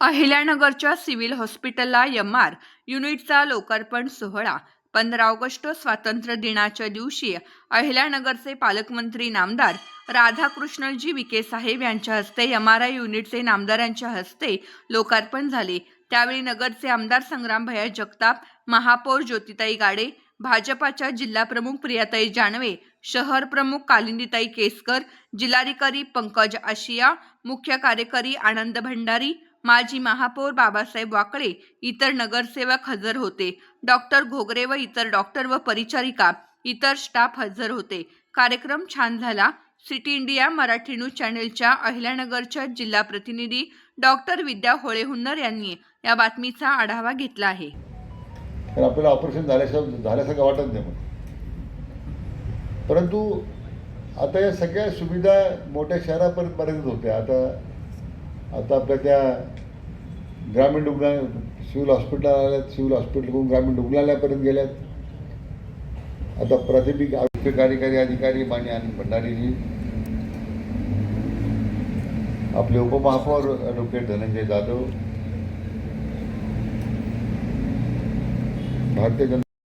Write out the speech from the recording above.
अहिल्यानगरच्या civil हॉस्पिटलला MR. युनिटचा लोकार्पण सोहळा 15 ऑगस्ट स्वातंत्र्य दिनाच्या दिवशी अहिल्यानगरचे पालकमंत्री नामदार राधाकृष्णजी विखे साहेब यांच्या हस्ते एम.आर.आय. युनिटचे नामदारांच्या हस्ते लोकार्पण झाले। त्यावेळी नगरचे आमदार संग्रामभैया जगताप, महापौर ज्योतिताई गाडे, भाजपाच्या जिल्हाप्रमुख प्रियाताई जानवे, शहर प्रमुख कालिंदीताई केसकर, जिल्हाधिकारी पंकज आशिया, मुख्य कार्यकारी आनंद भंडारी, माजी महापौर बाबासाहेब वाकळे, इतर नगरसेवक हजर होते। डॉक्टर घोगरे व इतर डॉक्टर व परिचारिका, इतर स्टाफ हजर होते। कार्यक्रम छान झाला। सिटी इंडिया मराठी न्यूज चॅनलच्या अहिल्यानगरच्या जिल्हा प्रतिनिधी डॉक्टर विद्या होळेहुन्नर यांनी या बातमीचा आढावा घेतला आहे। तर आपल्याला ऑपरेशन झाल्यासारखं वाटत नाही, परंतु आता या सगळ्या सुविधा मोठ्या शहरापर्यंत होत्या। आता आपल्या त्या ग्रामीण सिव्हिल हॉस्पिटल आल्यात, सिव्हिल हॉस्पिटलकडून ग्रामीण रुग्णालयापर्यंत गेल्यात। आता प्राथमिक आरोग्य कार्यकारी अधिकारी माननीय आनंद भंडारीजी, आपले उपमहापौर ॲडव्होकेट धनंजय जाधव, भारतीय जनता